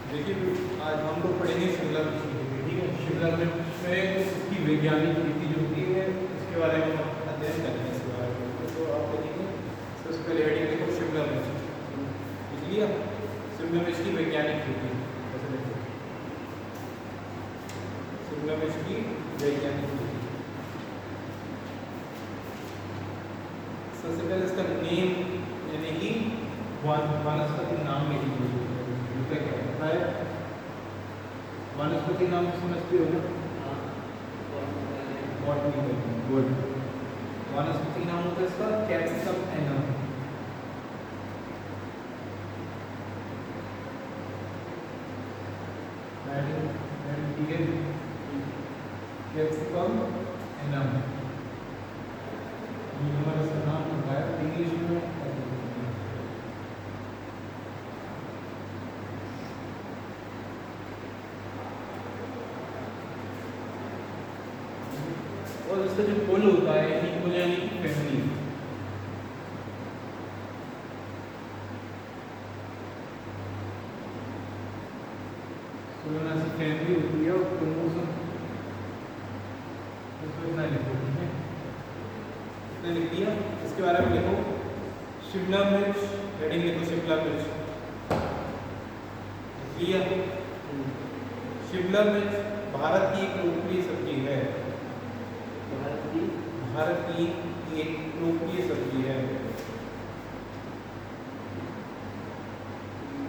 देखिए आज हम लोग पढ़ेंगे शिमला मिर्च की खेती, ठीक है। शिमला मिर्च में उसकी वैज्ञानिक खेती जो होती है उसके बारे में हम अध्ययन करेंगे इसके बारे में। तो आप देखेंगे सबसे पहले हेडिंग देखो शिमला मिर्च, इसलिए शिमला मिर्च की वैज्ञानिक खेती ऐसे देखो, शिमला मिर्च की वैज्ञानिक खेती। सबसे पहले इसका नेम यानी कि वनस्पति नाम में क्या होता है। वनस्पति नाम समझते हो ना? गुड। वनस्पति नाम होता है इसका कैप्सिकम एनम। ठीक है, कैप्सिकम एनम ये हमारा इसका नाम होता है इंग्लिश में। और इसका जो फूल होता है यानी फूल यानी कि फैमिली, सोलनासी फैमिली होती है और क्रोमोसोम इसको इतना लिखो, ठीक है, इतना लिख दिया। इसके बारे में लिखो शिमला मिर्च, हेडिंग लिखो शिमला मिर्च, लिया। शिमला मिर्च भारत की एक लोकप्रिय सब्जी है। भारत की एक लोकप्रिय सब्जी है,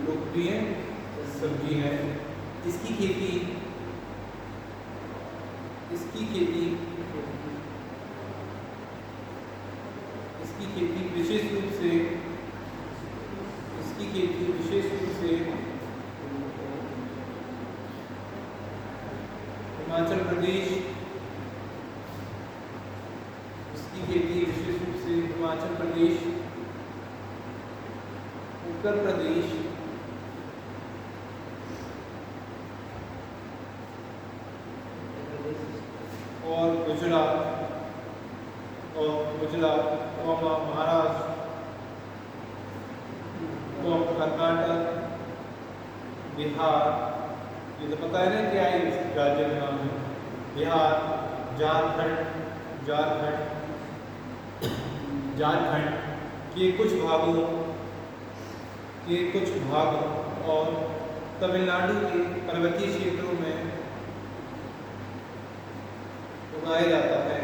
लोकप्रिय सब्जी है। इसकी खेती विशेष रूप से हिमाचल प्रदेश, हिमाचल प्रदेश, उत्तर प्रदेश और गुजरात महाराष्ट्र, कर्नाटक, बिहार, ये तो पता है ना क्या है इस राज्य का नाम है, बिहार, झारखंड के कुछ भागों और तमिलनाडु के पर्वतीय क्षेत्रों में उगाया जाता है।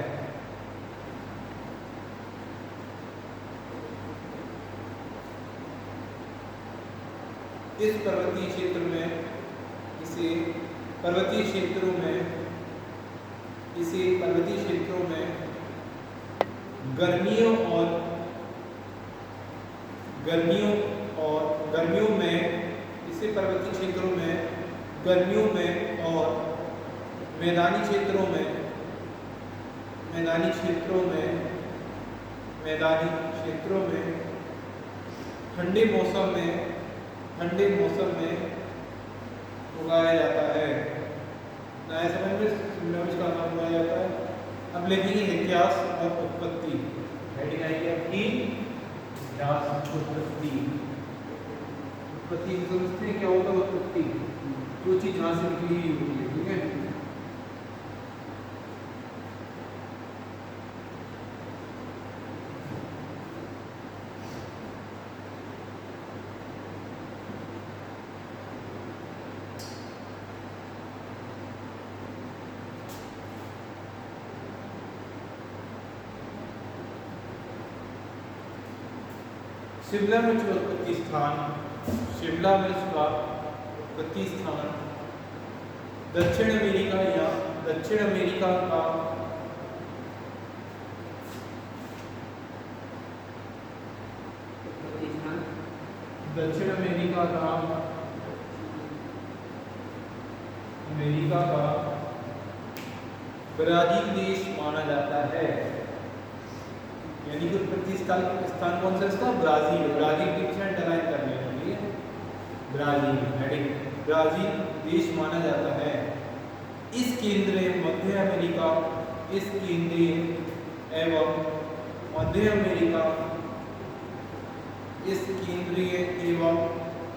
इस पर्वतीय क्षेत्रों में गर्मियों और मैदानी क्षेत्रों में ठंडे मौसम में उगाया जाता है। नया समझ में शिमला मिर्च का नाम उगाया जाता है। अब लिखेंगे इतिहास और उत्पत्ति, हेडिंग आएगी आपकी इतिहास उत्पत्ति। समझते हैं क्या होता है उत्पत्ति? जो चीज जहाँ से निकली हुई होती है, ठीक है। शिमला मिर्च का उत्पत्ति स्थान दक्षिण अमेरिका का ब्राजील देश माना जाता है। यानी कि उत्पत्ति स्थान कौन सा इसका? ब्राजील के पीछे अंडरलाइन करने के लिए ब्राजील, हेडिंग ब्राजील देश माना जाता है। इस केंद्रीय एवं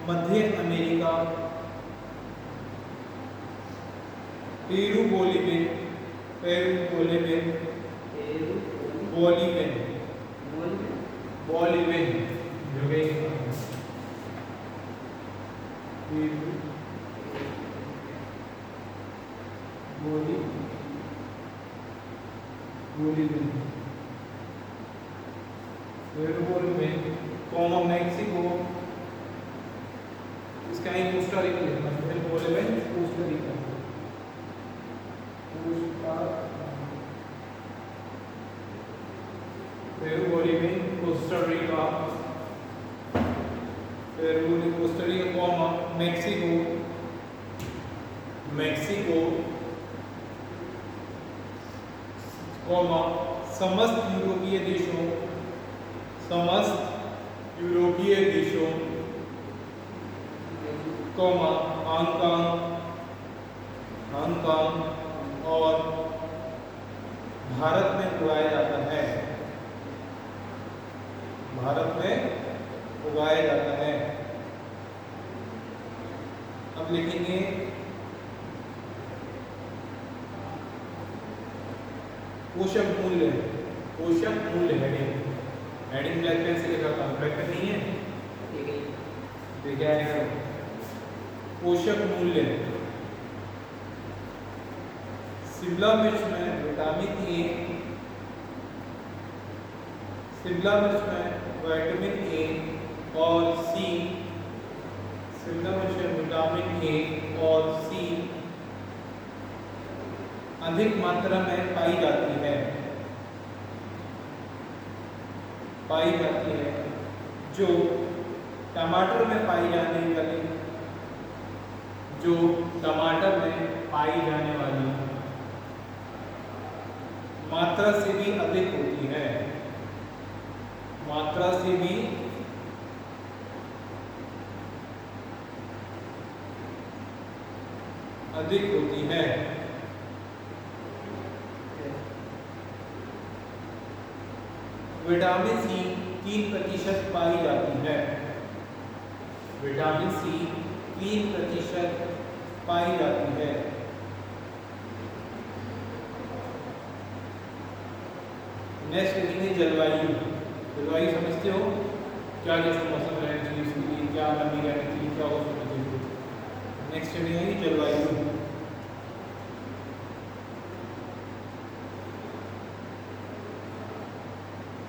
मध्य America Peru Bolivian, Peru Bolivian, Bolivian, Bolivian जो कि Peru Bolivian, Peru Bolivian, comma Mexico, इसका ही कोस्टा रिका लिखना है, Bolivian Costa Rica, Peru Bolivian Costa Rica, Peru Costa Rica comma Mexico, Mexico comma समस्त यूरोपीय देशों, समस्त यूरोपीय देशों कॉमा हांगकांग, हांगकांग और भारत में उगाया जाता है, भारत में उगाया जाता है। अब लिखेंगे पोषक मूल्य, पोषक मूल्य हेडिंग, हेडिंग ब्लैक पेन से लिखा था, ब्लैक पेन नहीं है, ठीक है, पोषक मूल्य, शिमला मिर्च में विटामिन ए, शिमला मिर्च में विटामिन ए और सी, शिमला मिर्च में विटामिन ए और सी अधिक मात्रा में पाई जाती है, पाई जाती है, जो टमाटर में पाई जाने वाली, जो टमाटर में पाई जाने वाली मात्रा से भी अधिक होती है, मात्रा से भी अधिक होती है। विटामिन सी 3% पाई जाती है, विटामिन सी 3% पाई जाती है। नेक्स्ट लिखेंगे जलवायु, जलवायु समझते हो, क्या जैसे मौसम रहना चाहिए इसके लिए, क्या नमी रहनी चाहिए, क्या हो सकता है। नेक्स्ट लिखेंगे जलवायु,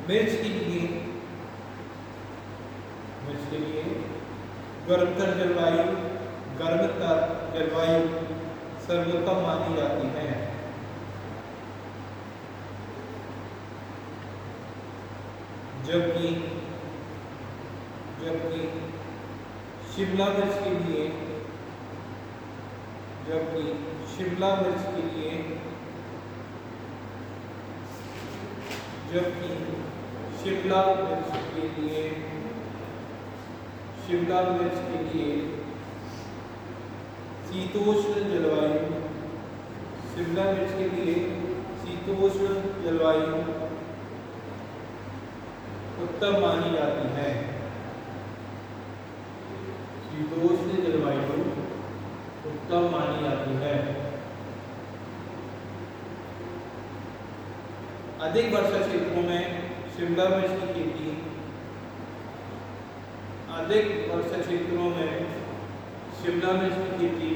मिर्च के लिए, मिर्च के लिए गर्मतर जलवायु, गर्मतर जलवायु सर्वोत्तम मानी जाती है। जबकि जबकि शिमला मिर्च के लिए, जबकि शिमला मिर्च के लिए, जबकि शिमला मिर्च के लिए, शिमला मिर्च के लिए शीतोष्ण जलवायु, शिमला मिर्च के लिए शीतोष्ण जलवायु उत्तम मानी जाती है, शीतोष्ण जलवायु उत्तम मानी जाती है। अधिक वर्षा क्षेत्रों में शिमला मिर्च की खेती, अधिक वर्षा क्षेत्रों में शिमला मिर्च की खेती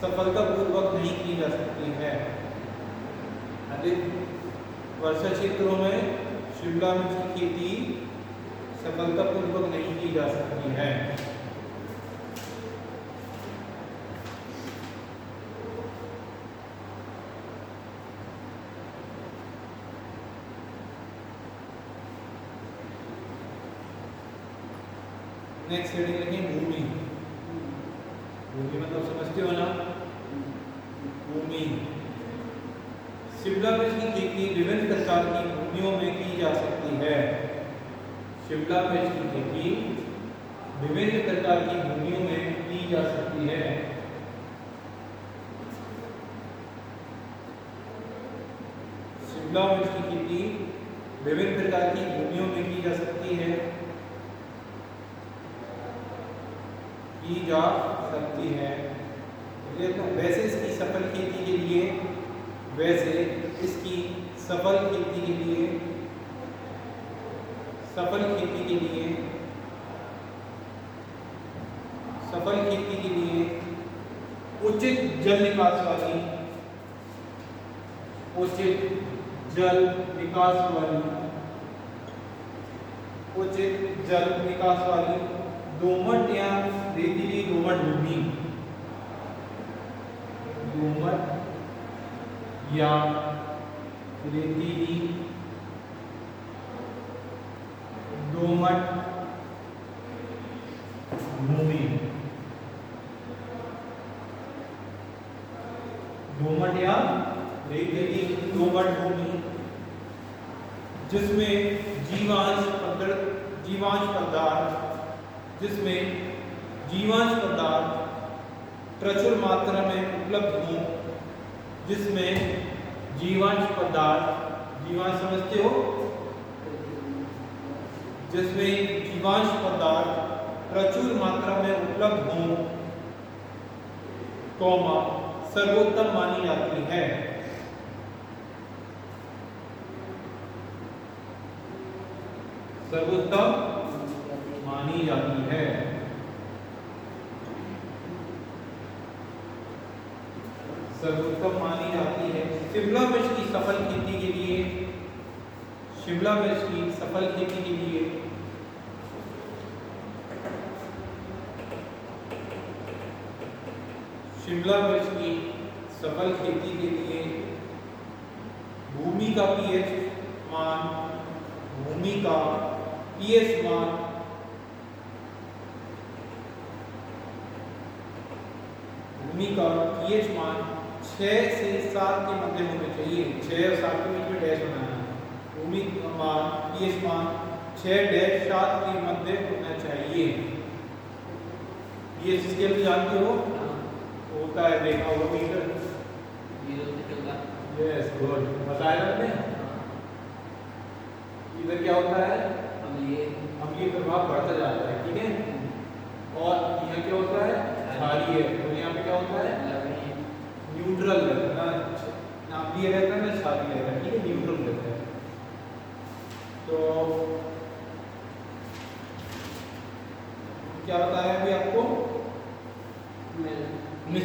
सफलतापूर्वक नहीं की जा सकती है, अधिक वर्षा क्षेत्रों में शिमला मिर्च की खेती सफलतापूर्वक नहीं की जा सकती है। नेक्स्ट हेडिंग लिखें भूमि, भूमि मतलब समझते हो ना, भूमि, शिमला मिर्च की खेती विभिन्न प्रकार की भूमियों में की जा सकती है, शिमला मिर्च की खेती विभिन्न प्रकार की भूमियों में की जा सकती है। शिमला मिर्च की खेती विभिन्न प्रकार की भूमियों में की जा सकती है, की जा सकती है। वैसे इसकी सफल खेती के लिए, वैसे इसकी सफल खेती के लिए, सफल खेती के लिए, सफल खेती के लिए उचित जल निकास वाली, उचित जल निकास वाली, उचित जल निकास वाली दोमट या रेतीली दोमट भूमि, दोमट या रेतीली दोमट भूमि, दोमट या रेतीली दोमट भूमि जिसमें जीवांश पदार्थ, जिसमें जीवांश पदार्थ प्रचुर मात्रा में उपलब्ध हों, जिसमें जीवांश पदार्थ, जीवांश समझते हो, जिसमें जीवांश पदार्थ प्रचुर मात्रा में उपलब्ध हों, कौमा सर्वोत्तम मानी जाती है। सर्वोत्तम मानी जाती है। सर्वोत्तम मानी जाती है। शिमला मिर्च की सफल खेती के लिए, शिमला मिर्च की सफल खेती के लिए शिमला मिर्च की सफल खेती के लिए भूमि का पीएच मान, भूमि का पीएच मान भूमि का पीएच मान 6 से 7 के मध्य होने चाहिए। 6 और 7 के बीच में डैश बनाना है। भूमि का मान, पीएच मान 6-7 के मध्य होना चाहिए। पीएच स्केल जानते हो, होता है, देखा होगा मीटर, यस गुड, बताया आपने। इधर क्या होता है, अम्लीय प्रभाव बढ़ता जाता है, ठीक है। और यहाँ क्या होता है, क्षारीय, और यहाँ पे क्या होता है, न्यूट्रल रहता है ना, अम्लीय रहता है ना क्षारीय रहता है, ठीक है, न्यूट्रल रहता है। तो क्या बताया अभी आपको,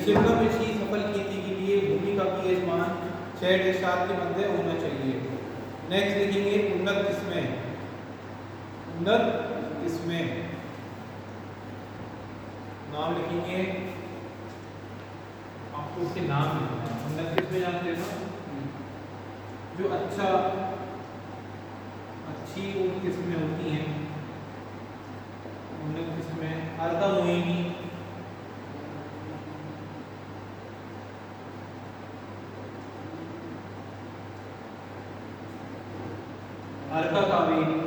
शिमला मिर्च की सफल खेती के लिए भूमि का पीएच मान 6-7 के मध्य होना चाहिए। नेक्स्ट लिखेंगे उन्नत किस्में, उन्नत किस्में, नाम लिखेंगे, आपको उसके नाम लिखना है। उन्नत किस्में जानते हो, जो अच्छी वो किस्में होती हैं, उन्नत किस्में, अर्का मोहिनी, अर्का कावेरी,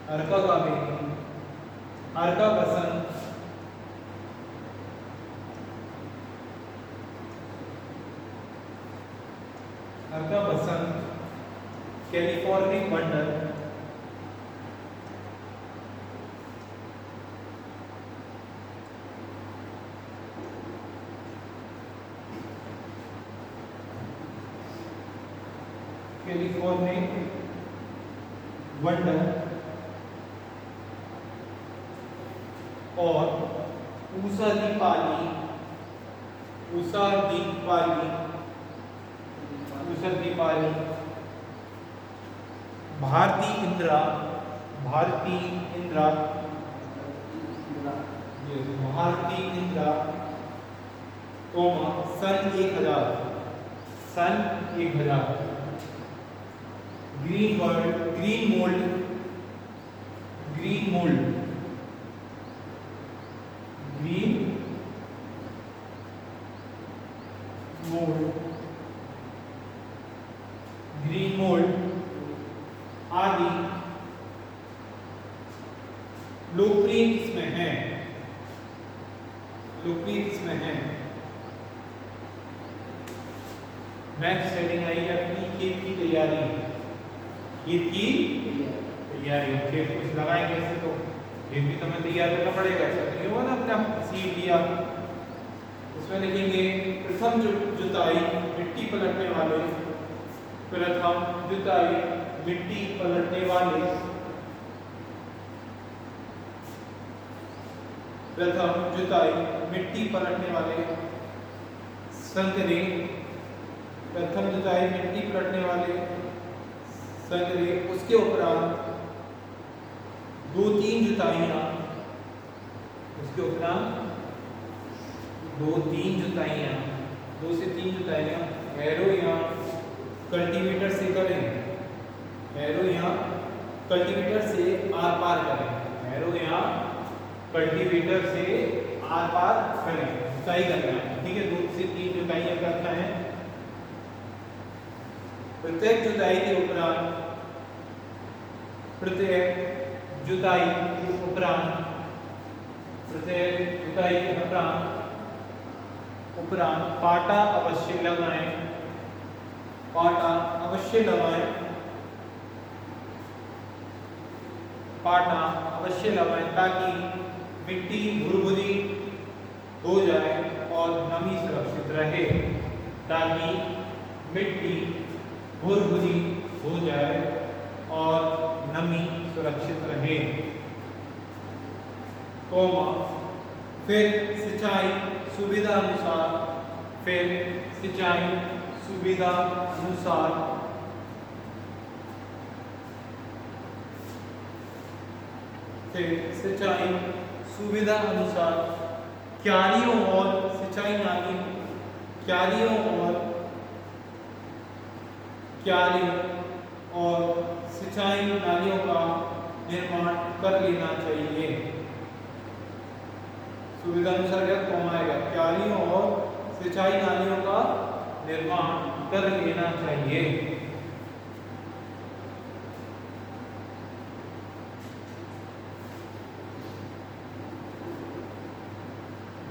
अर्का कावेरी, अर्का बसंत, अर्का बसंत, कैलिफोर्निक वंडर, कैलिफोर्निक वंडर और ऊषा दीपाली, ऊषा दीपाली, ऊषा दीपाली, भारती इंद्रा, भारती इंद्रा, भारती इंद्रा, सन 1000, सन 1000, green world, green mould, green mould, green mould, green mould आदि लोकप्रिय किस्में हैं, लोकप्रिय किस्में हैं। नेक्स्ट सेटिंग आई अपनी खेत की तैयारी, खेत की तैयारी हो, खेत कुछ लगाएंगे ऐसे तो खेत भी तो हमें तैयार करना पड़ेगा, ऐसा तो नहीं होगा ना अपने आप सीड लिया। उसमें लिखेंगे प्रथम जुताई मिट्टी पलटने वाले, प्रथम जुताई मिट्टी पलटने वाले, प्रथम जुताई मिट्टी पलटने वाले संकरे, प्रथम जुताई मिट्टी पलटने वाले संकरे, उसके उपरांत 2-3 जुताइयां, उसके उपरांत 2-3 जुताइयां, 2 से 3 जुताइयां एरो या कल्टीवेटर से करें, एरो या कल्टीवेटर से आर पार करें, एरो या कल्टीवेटर से आर पार करें, जुताई करना है, ठीक है। 2 से 3 जुताइयां करना है। प्रत्येक जुताई के उपरांत, प्रत्येक जुताई के उपरांत, प्रत्येक जुताई के उपरांत पाटा अवश्य लगाएं, पाटा अवश्य लगाएं, पाटा अवश्य लगाएं ताकि मिट्टी भुरभुरी हो जाए और नमी सुरक्षित रहे, ताकि मिट्टी भुरभुरी हो जाए और नमी सुरक्षित रहे, कोमा फिर सिंचाई सुविधा अनुसार, फिर सिंचाई सुविधा अनुसार, फिर सिंचाई सुविधा अनुसार क्यारियों और सिंचाई नाली, क्यारियों और सिंचाई नालियों का निर्माण कर लेना चाहिए। सुविधा अनुसार क्या कौन आएगा, क्यारियों और सिंचाई नालियों का निर्माण कर लेना चाहिए।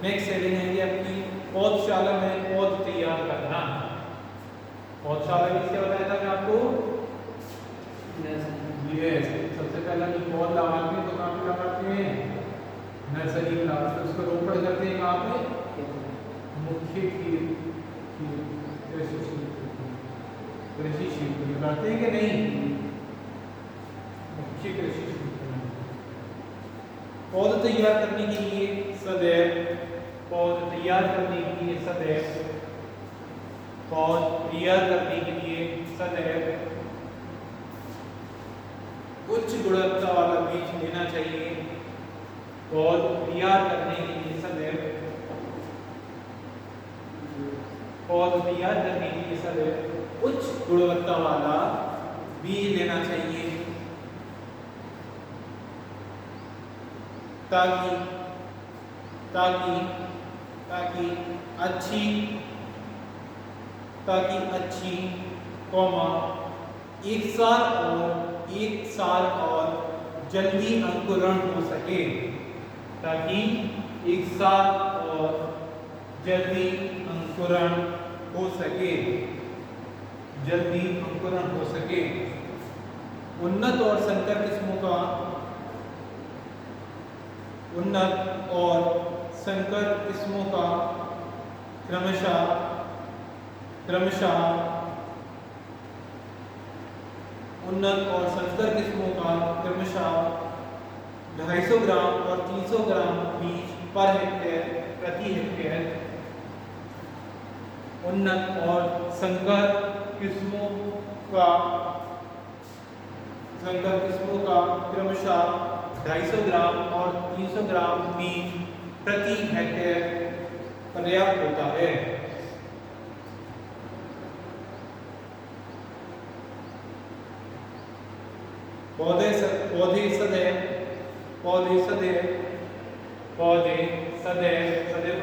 नेक्स्ट हेडिंग है अपनी पौधशाला में पौध तैयार करना। पौधशाला किससे बताया था मैं आपको, ये सबसे पहला जो पौध लगाते हैं तो कहाँ पे लगाते हैं, नर्सरी में लगाते हैं, उसको रोपण करते हैं कहाँ पे, मुख्य कृषि क्षेत्र में करते हैं कि नहीं, मुख्य कृषि क्षेत्र में। पौध तैयार करने के लिए सदैव, पौध तैयार करने के लिए सदैव, पौध तैयार करने के लिए सदैव उच्च गुणवत्ता वाला बीज लेना चाहिए, पौध तैयार करने के लिए सदैव, पौध तैयार करने के लिए सदैव उच्च गुणवत्ता वाला बीज लेना चाहिए, ताकि ताकि ताकि अच्छी कौमा एक साल और जल्दी अंकुरण हो सके, ताकि एक साल और जल्दी अंकुरण हो सके, जल्दी अंकुरण हो सके। उन्नत और संकर किस्मों का, उन्नत और संकर किस्मों का क्रमशः उन्नत और संकर किस्मों का क्रमशः 250 ग्राम और 300 ग्राम बीज पर हेक्टेयर प्रति हेक्टेयर, उन्नत और संकर किस्मों का क्रमशः 250 ग्राम और 300 ग्राम बीज प्रति हेक्टेयर पर्याप्त होता है। पौधे सदैव को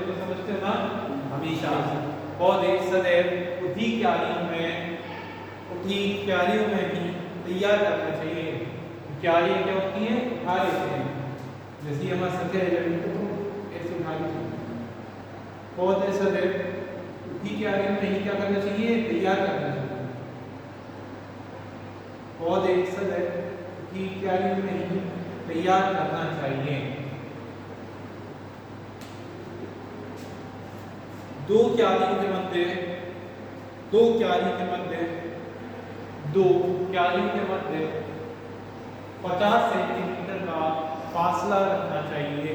तो समझते हो ना, हमेशा पौधे सदैव उठी क्यारियों में ही तैयार करना चाहिए। क्यारियां क्या होती हैं, उठा लेते हैं, जैसे हमारा सतह है जमीन को ऐसे उठा लेते हैं। पौधे सदैव उठी क्यारियों में ही क्या करना चाहिए, तैयार करना चाहिए। पौधे सदैव की क्यारी में ही तैयार करना चाहिए। दो क्यारी के मध्य 50 सेंटीमीटर का फासला रखना चाहिए।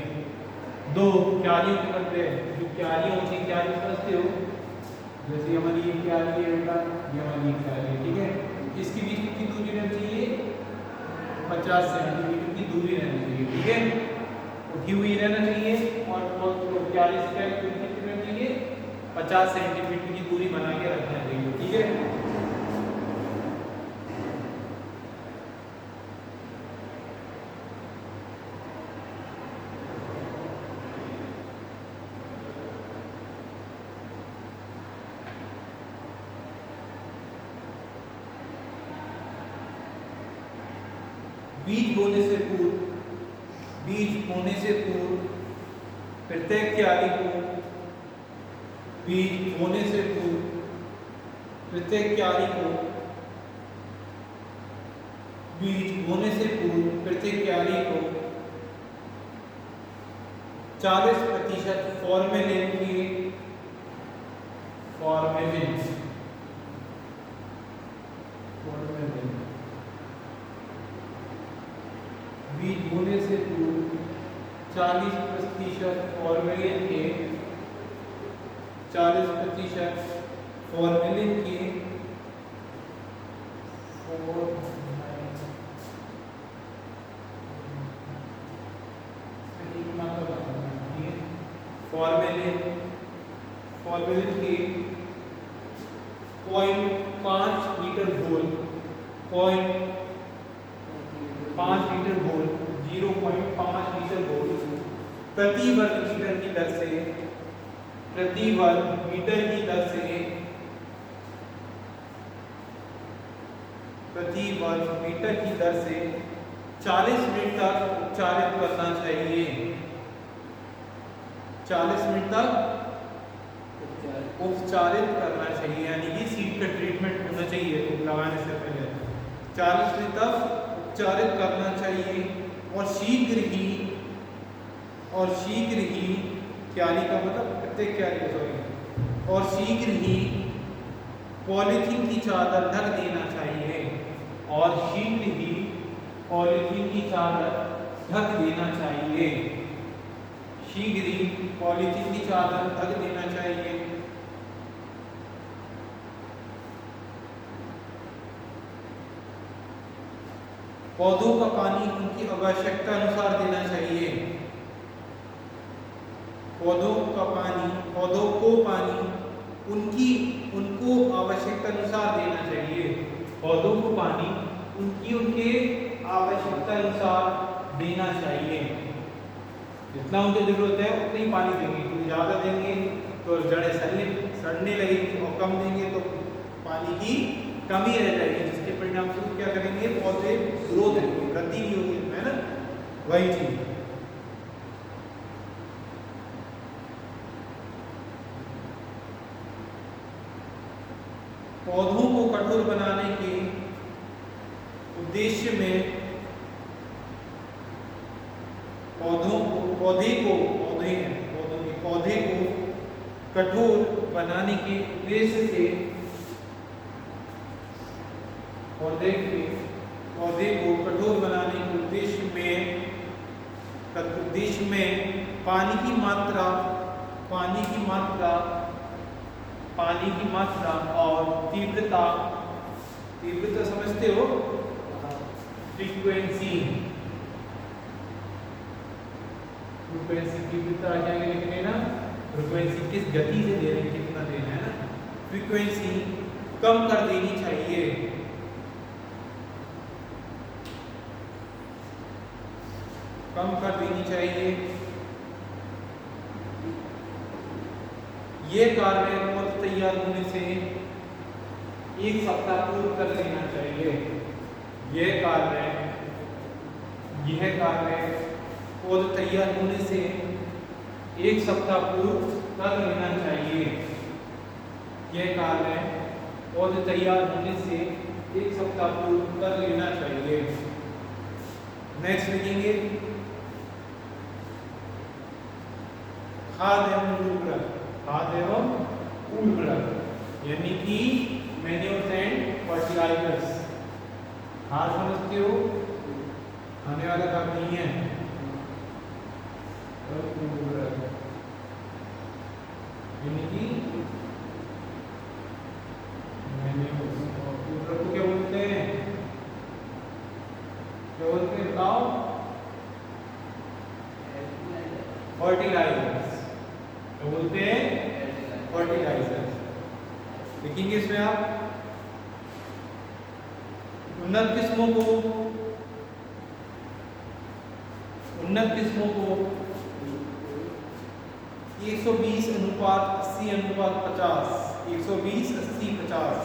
दो क्यारियों के मध्य जो क्यारियां होती हैं, क्यारी समझते हो, जैसे हमारी ये क्यारी है बेटा, ये हमारी क्यारी है, ठीक है। इसके बीच कितनी दूरी रहनी चाहिए? 50 सेंटीमीटर की दूरी रहनी चाहिए, ठीक है। उठी हुई रहना चाहिए और क्यारी से क्या दूरी कितनी रहनी चाहिए? 50 सेंटीमीटर की दूरी बना के रखना चाहिए, ठीक है। बीज बोने से पूर्व प्रत्येक क्यारी को बीज बोने से पूर्व प्रत्येक क्यारी को 40% फॉर्मेलिन बीज बोने से पूर्व 40% फॉर्मेलिन के 40% फॉर्मेलिन के फॉर्मेलिन के 0.5 लीटर घोल 0.5 लीटर घोल 0.5 लीटर घोल प्रति वर्ग मीटर की दर से 40 मिनट तक उपचारित करना चाहिए। 40 मिनट तक उपचारित करना चाहिए, यानी कि सीड का ट्रीटमेंट होना चाहिए तो लगाने से पहले 40 मिनट तक उपचारित करना चाहिए। और शीघ्र ही क्यारी का मतलब प्रत्येक क्यारी का और शीघ्र ही पॉलीथीन की चादर ढक देना चाहिए। और शीघ्र ही पॉलीथीन की चादर ढक देना चाहिए। शीघ्र ही पॉलीथीन की चादर ढक देना चाहिए। पौधों का पानी उनकी आवश्यकता अनुसार देना चाहिए। पौधों को पानी उनको आवश्यकता अनुसार देना चाहिए। पौधों को पानी उनके आवश्यकता अनुसार देना चाहिए। जितना उनको जरूरत है उतना ही पानी देंगे, क्योंकि ज़्यादा देंगे तो जड़ें सड़ने लगेगी और कम देंगे तो पानी की कमी रह जाएगी, जिसके परिणाम स्वरूप क्या करेंगे? पौधे ग्रोथ होगी, वृद्धि नहीं होगी, है ना, वही चीज। पौधों को कठोर बनाने के उद्देश्य में पौधे को कठोर बनाने के उद्देश्य से पौधे को कठोर बनाने के उद्देश्य में पानी की मात्रा और तीव्रता समझते हो? फ्रीक्वेंसी तीव्रता क्या लिखने ना, फ्रीक्वेंसी किस गति से दे रहे हैं, कितना देना है ना, फ्रीक्वेंसी कम कर देनी चाहिए। ये कार्य पौध तैयार होने से 1 सप्ताह पूर्व कर लेना चाहिए। यह कार्य पौध तैयार होने से 1 सप्ताह पूर्व कर लेना चाहिए। यह कार्य पौध तैयार होने से 1 सप्ताह पूर्व कर लेना चाहिए। नेक्स्ट लिखेंगे खाद एवं उर्वरक, खाद एवं उर्वरक यानी कि मैन्योर्स एंड फर्टिलाइजर्स। खाद समझते हो, आने वाला काम नहीं है। उर्वरक यानी कि मैन्योर्स, उर्वरक को क्या बोलते हैं, क्या बोलते हैं बताओ? फर्टिलाइजर्स। क्या बोलते हैं? फर्टिलाइजर्स। लिखेंगे इसमें आप उन्नत किस्मों को 120 अनुपात 80 अनुपात 50, 120 80 50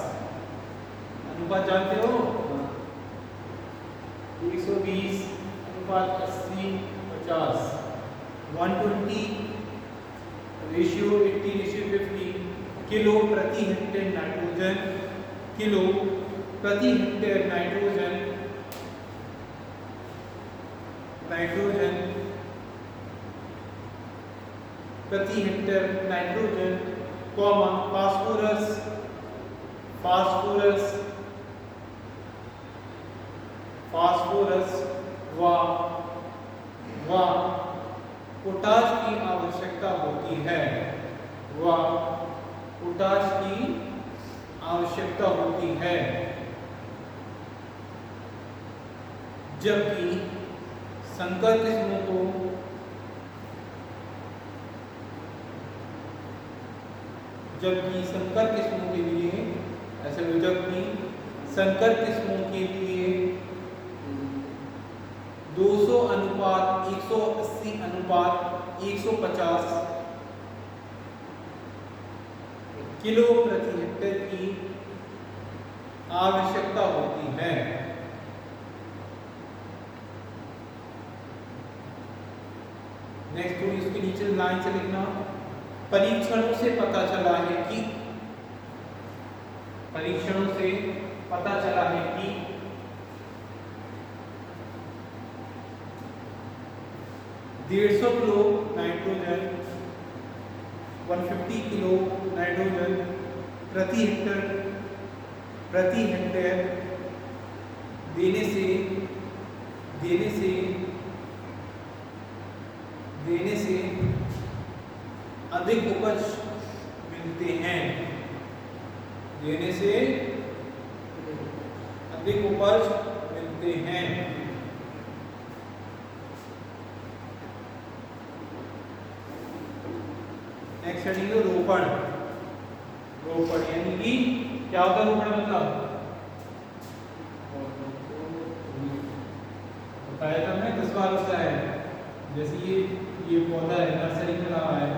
अनुपात जानते हो? 120 अनुपात 80 50, 120 रेशियो 80 रेशियो 50 किलो प्रति हेक्टेयर नाइट्रोजन, किलो प्रति हेक्टेयर नाइट्रोजन प्रति हेक्टेयर नाइट्रोजन, कॉमा फास्फोरस व पोटाश की आवश्यकता होती है, व पोटाश की आवश्यकता होती है, जबकि संकर किस्मों को संकर किस्मों के लिए ऐसे जबकि संकर किस्मों के लिए 200 अनुपात 180 अनुपात 150 किलो प्रति हेक्टेयर की आवश्यकता होती है। नेक्स्ट इसके नीचे लाइन से लिखना, परीक्षणों से पता चला है कि 150 किलो नाइट्रोजन 150 किलो नाइट्रोजन प्रति हेक्टेयर देने से अधिक उपज मिलते हैं, नेक्स्ट हेडिंग है रोपण यानी कि क्या होता है रोपण मतलब बताया था मैं 10 बार होता है। जैसे ये पौधा है नर्सरी में लगा है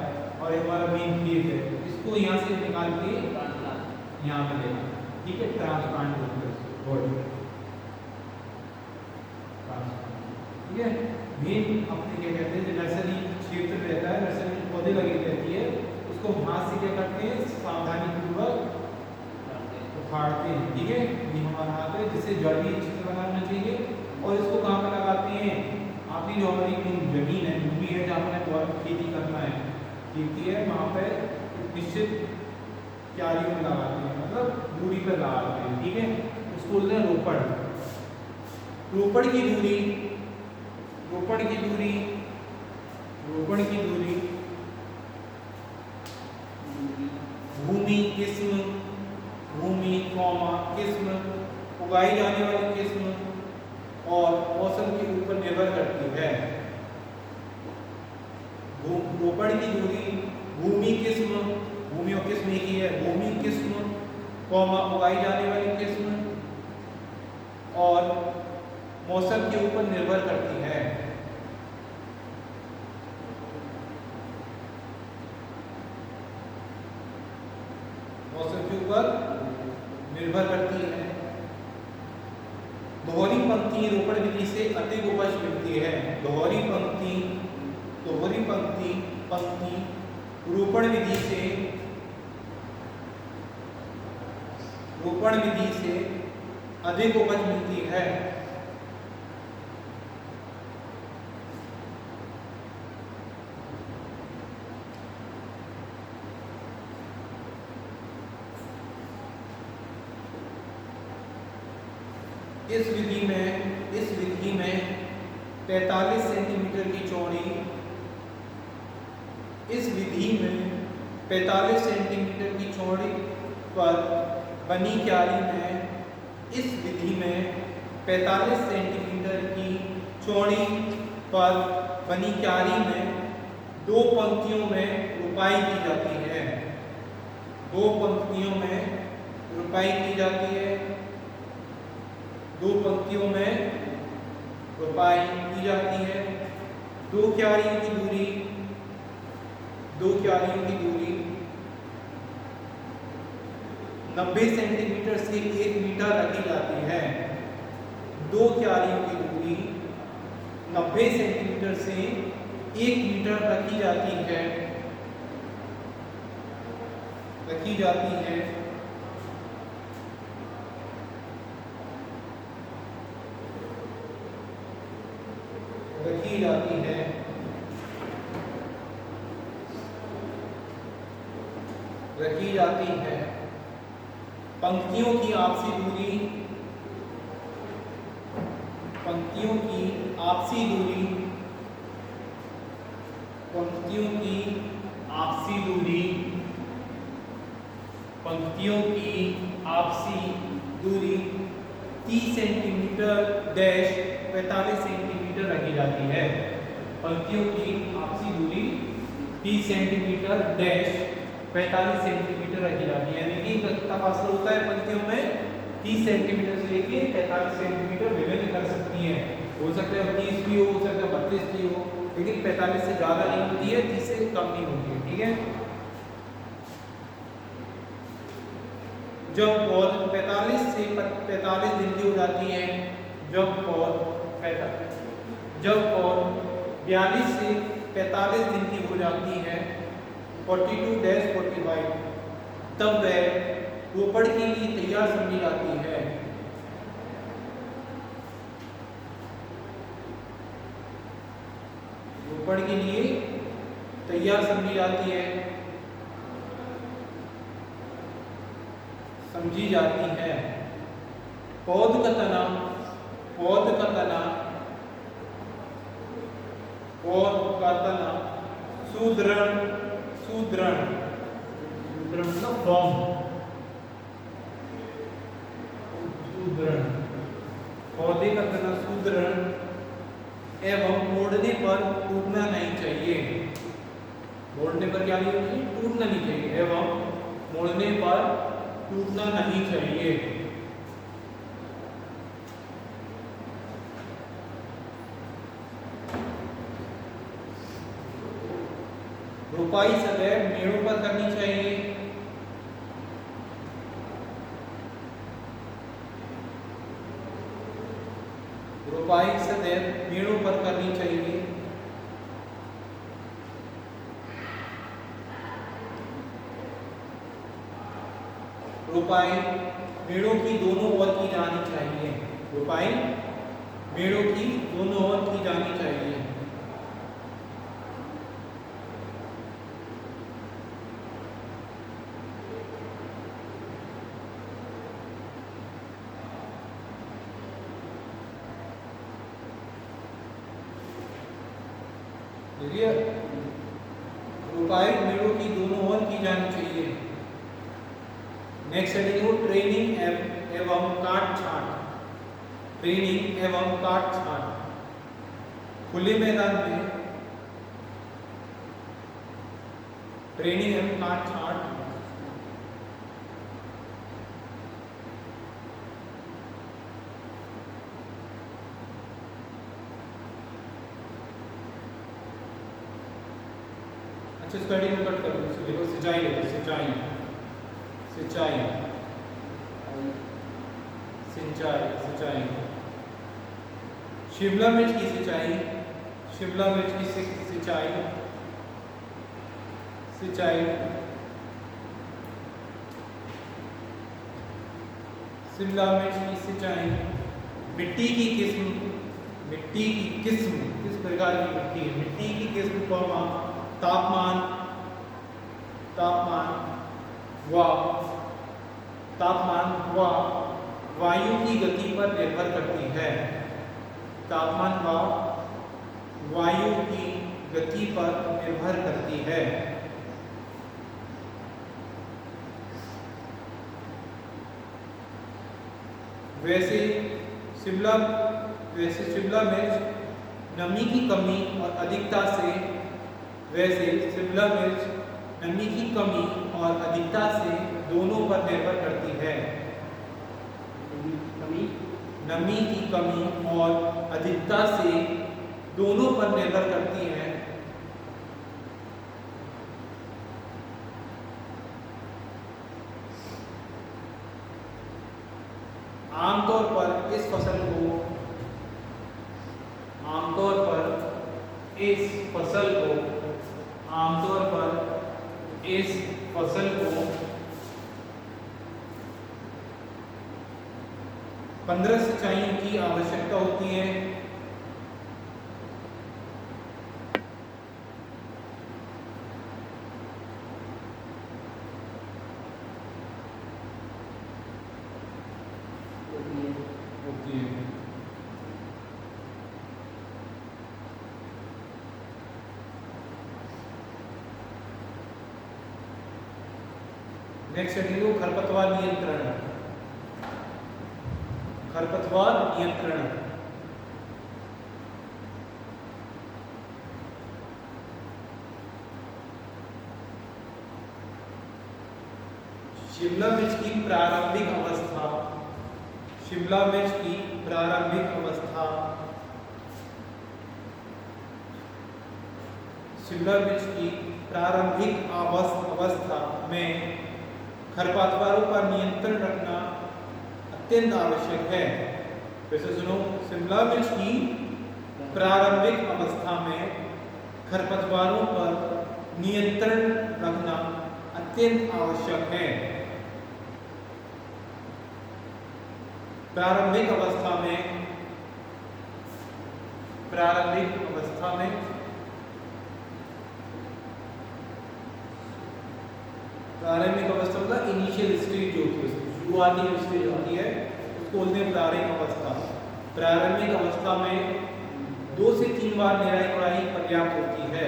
और हमारा मेन खेत है, इसको यहाँ से निकाल के यहाँ पे देना, ठीक है, ट्रांसप्लांट बोलते हैं, ठीक है। मेन अपने क्या कहते हैं, नर्सरी क्षेत्र रहता है, नर्सरी में पौधे लगे रहती है, उसको हाथ से क्या करते हैं, सावधानी पूर्वक उखाड़ते हैं, ठीक है। ये हमारा हाथ है, जिससे जड़ भी अच्छे से बनाना चाहिए। और इसको कहाँ पर लगाते हैं, आपकी जो हमारी जमीन है, भूमि है, जहाँ पर खेती करना है, खेती है, वहाँ पे निश्चित क्यारियों में लगाते हैं, मतलब दूरी पर लगाते हैं, ठीक है। उसको बोलते हैं रोपण। रोपण की दूरी भूमि किस्म उगाई जाने वाली किस्म और मौसम के ऊपर निर्भर करती है। रोपण की दूरी भूमि और किस्म एक ही है, भूमि किस्म उगाई जाने वाली किस्म और मौसम के ऊपर निर्भर करती है। मौसम के ऊपर निर्भर करती है। दोहरी पंक्ति रोपण विधि से अधिक उपज मिलती है। दोहरी पंक्ति रोपण विधि से अधिक उपज मिलती है। इस विधि में 45 सेंटीमीटर की चौड़ी, इस विधि में 45 सेंटीमीटर की चौड़ी पर बनी क्यारी में, इस विधि में 45 सेंटीमीटर की चौड़ी पर बनी क्यारी में 2 पंक्तियों में रुपाई की जाती है। 2 पंक्तियों में रुपाई की जाती है। 2 पंक्तियों में रुपाई की जाती है। 2 क्यारियों की दूरी 90 सेंटीमीटर से 1 मीटर रखी जाती है। 2 क्यारियों की दूरी 90 सेंटीमीटर से 1 मीटर रखी जाती है। रखी जाती है पंक्तियों की आपसी दूरी, पंक्तियों की आपसी दूरी, पंक्तियों की आपसी दूरी, पंक्तियों की आपसी दूरी 30 सेंटीमीटर डैश 45 सेंटीमीटर रखी जाती है। पंक्तियों की आपसी दूरी 30 सेंटीमीटर डैश 45 सेंटीमीटर रखी जाती है। यानी कि कितना फासला होता है पंक्तियों में 30 सेंटीमीटर से लेके 45 सेंटीमीटर विभिन्न कर सकती है। हो सकता है 30 भी हो सकता है 32 भी हो, लेकिन 45 से ज़्यादा नहीं होती है, 30 से कम नहीं होती है। ठीक है, जब पौध 45 से 45 दिन की हो जाती है, जब पौध 42 से 45 दिन की हो जाती है 42-45, तब वह रोपड़ के लिए तैयार समझी जाती है। रोपड़ के लिए तैयार समझी जाती है, समझी जाती है। पौध का तना सुदृढ़ मतलब फॉर्म, सुदृढ़, पौधे का तना सुदृढ़ एवं मोड़ने पर टूटना नहीं चाहिए। मोड़ने पर क्या नहीं चाहिए? टूटना नहीं चाहिए। एवं मोड़ने पर टूटना नहीं चाहिए। रुपाई सदैव मेड़ों पर करनी चाहिए। रुपाई सदैव मेड़ों पर करनी चाहिए। रुपाई मेड़ों की दोनों ओर की जानी चाहिए। रुपाई मेड़ों की दोनों ओर की जानी चाहिए। रुपाई मेड़ों की दोनों ओर की जानी चाहिए। नेक्स्ट हेडिंग हो ट्रेनिंग एवं काट छांट। ट्रेनिंग एवं काट छांट। खुले मैदान में ट्रेनिंग एवं काट छांट इसको हेडिंग कट कर दो। देखो सिंचाई देखो, सिंचाई सिंचाई सिंचाई सिंचाई शिमला मिर्च की सिंचाई, शिमला मिर्च की सिंचाई, सिंचाई शिमला मिर्च की सिंचाई। मिट्टी की किस्म, मिट्टी की किस्म किस प्रकार की मिट्टी है, मिट्टी की किस्म को तापमान व वायु की गति पर निर्भर करती है। तापमान भाप वायु की गति पर निर्भर करती है। वैसे शिमला मिर्च नमी की कमी और अधिकता से दोनों पर निर्भर करती है। नमी की कमी और अधिकता से दोनों पर निर्भर करती है। आमतौर पर इस फसल को 15 सिंचाइयों की आवश्यकता होती है। नेक्स्ट शेड्यूल खरपतवार नियंत्रण। शिमला मिर्च की प्रारंभिक अवस्था। शिमला मिर्च की प्रारंभिक अवस्था में खरपतवारों पर नियंत्रण रखना अत्यंत आवश्यक है। वैसे सुनो, शिमला मिर्च की प्रारंभिक अवस्था में खरपतवारों पर नियंत्रण रखना अत्यंत आवश्यक है। प्रारंभिक अवस्था में मतलब इनिशियल स्टेज जो होती है, शुरुआती स्टेज होती है, उसको बोलते हैं प्रारंभिक अवस्था। प्रारंभिक अवस्था में 2 से 3 बार निराई गुड़ाई पर्याप्त होती है।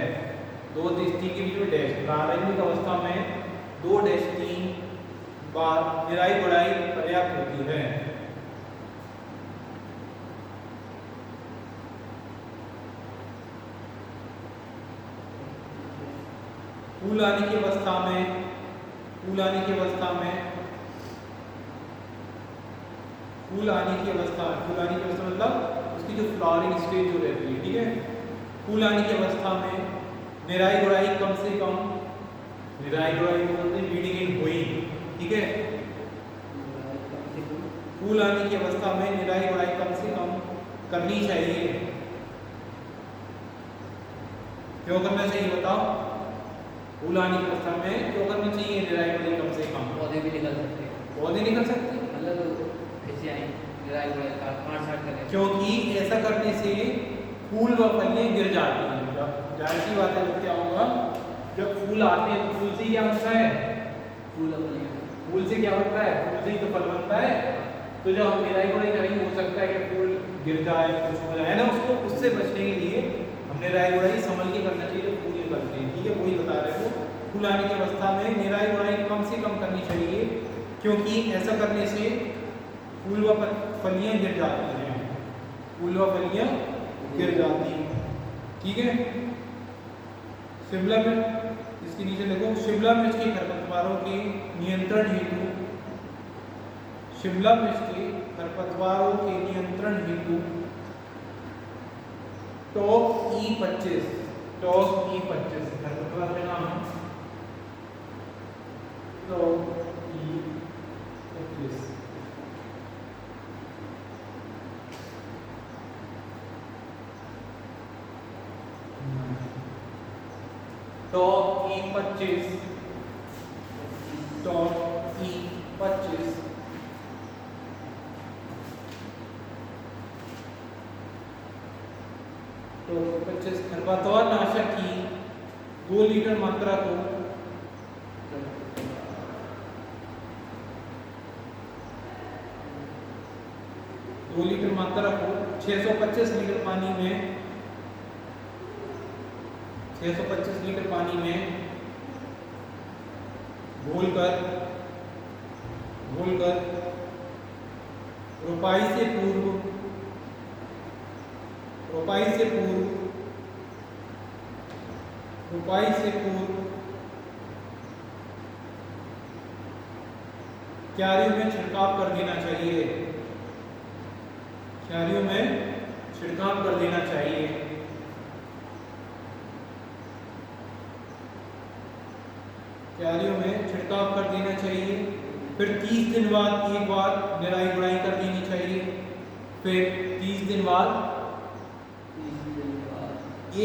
2 से 3 के बीच में डैश। प्रारंभिक अवस्था में 2-3 बार निराई गुड़ाई पर्याप्त होती है। फूल आने की अवस्था में मतलब उसकी जो फ्लावरिंग स्टेज जो रहती है, ठीक है। फूल आने की अवस्था में निराई गुड़ाई कम से कम, मीडिंग इन हुई, ठीक है। फूल आने की अवस्था में निराई गुड़ाई कम से कम करनी चाहिए। क्यों करना चाहिए बताओ? फूल आने की अवस्था में क्यों करनी चाहिए निराई गुड़ाई कम से कम? पौधे भी निकल सकते हैं। पौधे निकल सकते हैं, मतलब कैसे आए निराई गुड़ाई का 5-7 करें, क्योंकि ऐसा करने से फूल व फलियां गिर जाती हैं। जाहिर सी बात है, क्या होगा जब फूल आते हैं तो फूल से क्या बनता है? फूल से क्या बनता है? फूल से ही तो फल बनता है। तो जब हम निराई गुड़ाई करेंगे, हो सकता है कि फूल गिर जाए, कुछ हो जाए ना, उससे बचने के लिए हमने निराई गुड़ाई संभल के करना चाहिए जब फूल निकलते हैं, ठीक है। वही बता रहे हो, फूल आने की अवस्था में निराई गुड़ाई कम से कम करनी चाहिए, क्योंकि ऐसा करने से फूल व फलियां गिर जाती हैं। ठीक है। शिमला मिर्च, इसके नीचे देखो, शिमला मिर्च के खरपतवारों के नियंत्रण हेतु टॉप E25 खरपतवार का नाम है टॉप E25। टॉप E25 तो 25 खरपतवार नाशक की 2 लीटर मात्रा को 2 लीटर मात्रा को 625 लीटर पानी में 625 लीटर पानी में घोलकर रोपाई से पूर्व क्यारियों में छिड़काव कर देना चाहिए। क्यारियों में छिड़काव कर देना चाहिए। क्यारियों में छिड़काव कर देना चाहिए। फिर 30 दिन बाद एक बार निराई गुड़ाई कर देनी चाहिए। फिर 30 दिन बाद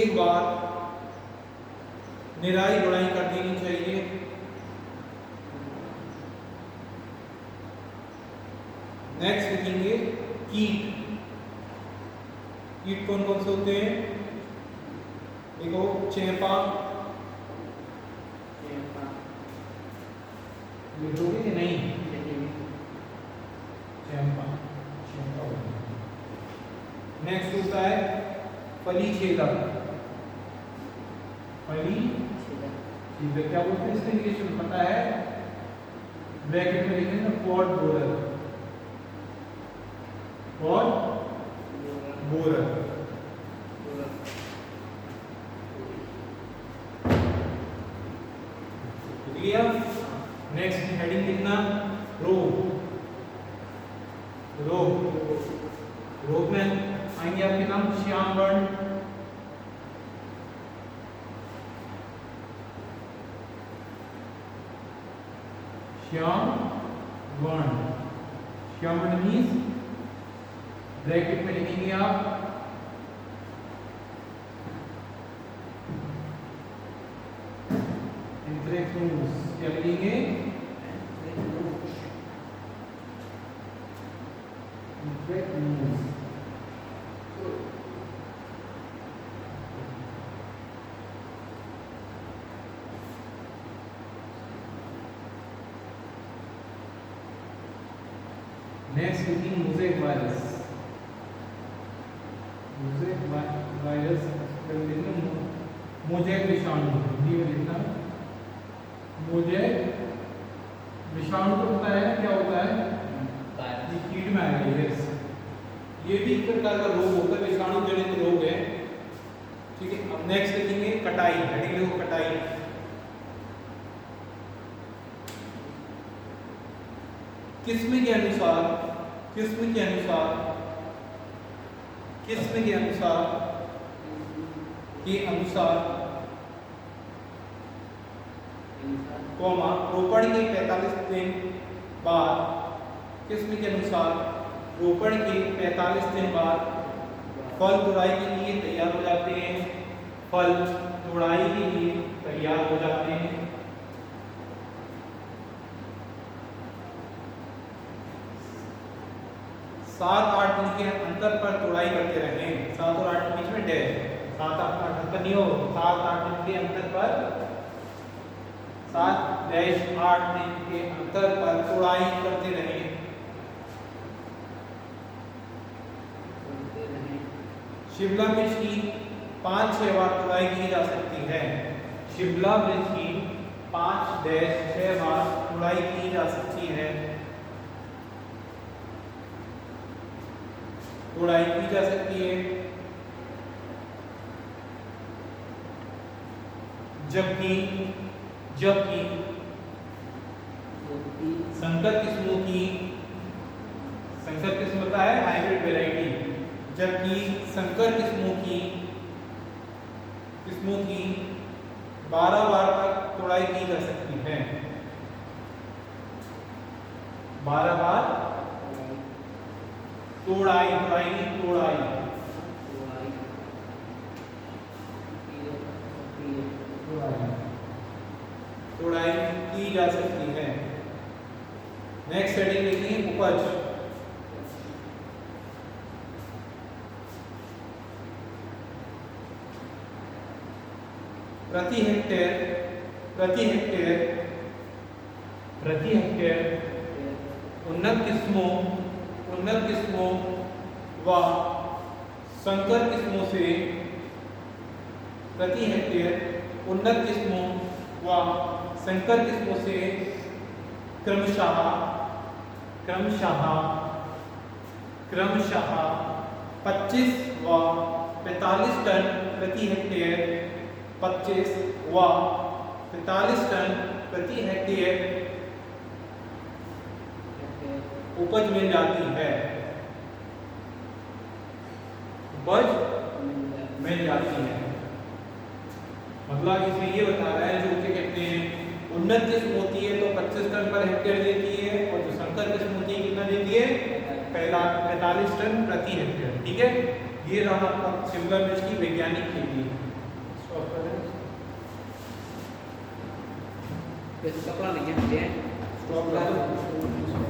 एक बार निराई गुड़ाई कर देनी चाहिए। नेक्स्ट लिखेंगे कीट कौन कौन से होते हैं? देखो चेपा लिखोगे कि नहीं? चेपा नेक्स्ट होता है फली छेदक। क्या बोलते हैं इसका इंग्लिश में पता है? ब्रैकेट में लिखेंगे ना पॉट बोरर। नेक्स्ट हेडिंग लिखना रोग में आएंगे आपके नाम श्याम वर्ण, मीन्स ब्रैकेट में लिखेंगे आप एंथ्रेक्नोज। क्या लिखेंगे? एंथ्रेक्नोज। नेक्स्ट लिखेंगे मोज़ेक वायरस। मोज़ेक विषाणु हिंदी में लिखना। मोज़ेक विषाणु तो होता है, क्या होता है? ये कीट में आएगा। ये भी एक प्रकार का रोग होता है, विषाणु जनित रोग है। ठीक है। अब नेक्स्ट लिखेंगे कटाई। हेडिंग लिखो कटाई। किस्म के अनुसार रोपण के 45 दिन बाद फल तुड़ाई के लिए तैयार हो जाते हैं। 7-8 दिन के अंतर पर तुड़ाई करते रहें। 7 और 8 के बीच में डैश, 7-8 अंतर नहीं हो, 7-8 दिन के अंतर पर 7-8 दिन के अंतर पर तुड़ाई करते रहें। शिमला मिर्च की 5-6 बार तुड़ाई की जा सकती है। शिमला मिर्च की 5-6 बार तुड़ाई की जा सकती है। जबकि संकर किस्मों की होता है हाइब्रिड वैरायटी। जबकि संकर किस्मों की 12 बार तक तुड़ाई की जा सकती है। 12 बार तुड़ाई की जा सकती है। नेक्स्ट हेडिंग लिखिए उपज। प्रति हेक्टेयर उन्नत किस्मों व संकर किस्मों से प्रति हेक्टेयर उन्नत किस्मों व संकर किस्मों से क्रमशः 25 व 45 टन प्रति हेक्टेयर 25 व 45 टन प्रति हेक्टेयर उपज मिल जाती है। उपज मिल जाती है मतलब इसमें ये बता रहा है जो क्या कहते हैं उन्नत किस्म होती है तो 25 टन पर हेक्टेयर देती है और जो संकर किस्म होती है कितना देती है 45 टन प्रति हेक्टेयर। ठीक है, ये रहा आपका शिमला मिर्च की वैज्ञानिक खेती। कपड़ा नहीं है स्टॉप कर दो।